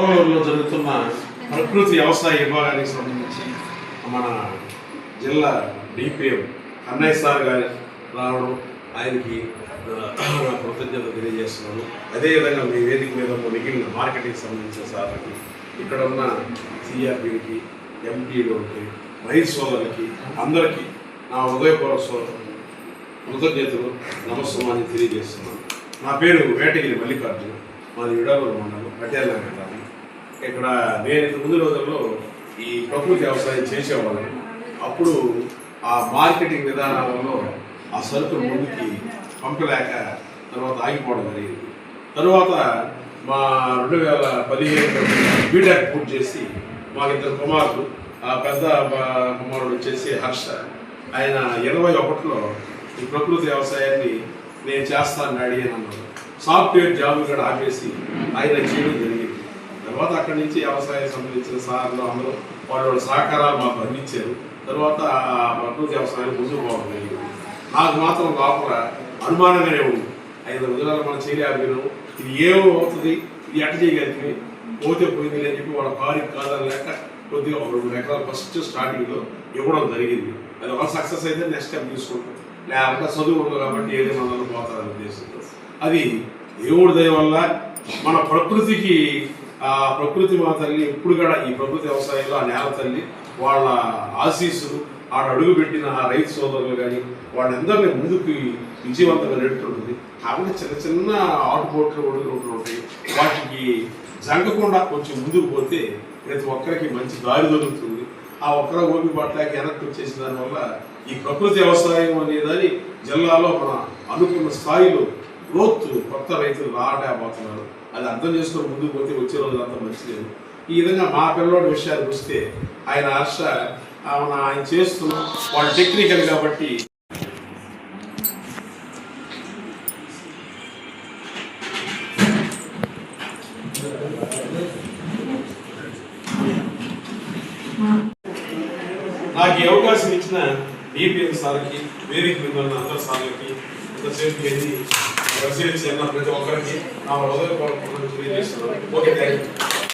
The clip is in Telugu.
లో జరుగుతున్న ప్రకృతి వ్యవసాయ విభాగానికి సంబంధించి మన జిల్లా డిపిఎం అన్నయ్య సార్ గారి రావడం ఆయనకి కృతజ్ఞత తెలియజేస్తున్నాను. అదేవిధంగా మీ వేదిక మీద మిగిలిన మార్కెటింగ్ సంబంధించిన సార్లకి, ఇక్కడ ఉన్న సిఆర్పీకి, ఎంపీలకి, రైతు సోదరులకి అందరికీ నా హృదయపూర్వక కృతజ్ఞతలు నమస్కారాన్ని తెలియజేస్తున్నాను. నా పేరు వేటగిరి మల్లికార్జున, మాది విడాలూరు మండలం పటేల్ నగర్. ఇక్కడ నేను ముందు రోజుల్లో ఈ ప్రకృతి వ్యవసాయం చేసేవాళ్ళని. అప్పుడు ఆ మార్కెటింగ్ విధానాలలో ఆ సరుకులు ముందుకి పంపలేక తర్వాత ఆగిపోవడం జరిగింది. తర్వాత మా 2015 బీటెక్ పూర్తి చేసి మాకు ఇద్దరు కుమారులు, ఆ పెద్ద కుమారుడు వచ్చేసి హర్ష, ఆయన 21లో ఈ ప్రకృతి వ్యవసాయాన్ని నేను చేస్తాను డాడీ అని అన్నాడు. సాఫ్ట్వేర్ జాబ్ కూడా ఆపేసి ఆయన చేయడం జరిగింది. తర్వాత అక్కడి నుంచి వ్యవసాయం సంబంధించిన సార్లు అందరూ వాళ్ళ సహకారాలు మాకు అందించారు. తర్వాత ప్రకృతి వ్యవసాయాన్ని ముందుకు పోవడం జరిగింది. నాకు మాత్రం లోపల అనుమానంగానే ఉంది. 5 రోజులలో మనం చేయలేకపోయినాము, ఇది ఏమవుతుంది, ఇది ఎట్ట చేయగలిగి పోతే పోయింది అని చెప్పి వాళ్ళ కారికి కాదని లేక కొద్దిగా 2 ఎకరాలు ఫస్ట్ స్టార్టింగ్లో ఇవ్వడం జరిగింది. అది ఒక సక్సెస్ అయితే నెక్స్ట్ స్టెప్ తీసుకుంటాం, లేకపోతే చదువు ఉండదు కాబట్టి ఏదైనా అందరూ పోతారనే ఉద్దేశంతో. అది దేవుడి దయ వల్ల మన ప్రకృతికి, ఆ ప్రకృతి మా తల్లి ఇప్పుడు కూడా ఈ ప్రకృతి వ్యవసాయంలో ఆ నేల తల్లి వాళ్ళ ఆశీస్సులు, ఆడ అడుగు పెట్టిన ఆ రైతు సోదరులు కానీ వాళ్ళందరినీ ముందుకు విజయవంతంగా నెడుతుంటుంది. కాబట్టి చిన్న చిన్న ఆటుపోట్లు ఒడుగులు ఉంటాయి, వాటికి జంగకుండా కొంచెం ముందుకు పోతే ప్రతి ఒక్కరికి మంచి దారి దొరుకుతుంది. ఆ ఒక్కర ఓపి పట్లకి వెనక్కి వచ్చేసిన దానివల్ల ఈ ప్రకృతి వ్యవసాయం అనేదాన్ని జిల్లాలో మన అనుకున్న స్థాయిలో గ్రోత్ కొత్త రైతులు రావడబోతున్నారు. అది అర్థం చేసుకొని ముందుకు పోతే వచ్చే రోజు అంత మంచిది. ఈ విధంగా మా పిల్లవాడి విషయానికి వస్తే ఆయన హర్ష ఆయన చేస్తున్నాం, వాళ్ళు టెక్నికల్ కాబట్టి నాకు ఈ అవకాశం ఇచ్చిన డిపిఎం సార్కి, వేదిక మీద ఉన్న అందరి సార్లకి, ఇంతసేపు వెళ్ళి పరిశీలించిన ప్రతి ఒక్కరికి నా హృదయపూర్వక తెలియజేస్తున్నాను. Okay, thank you.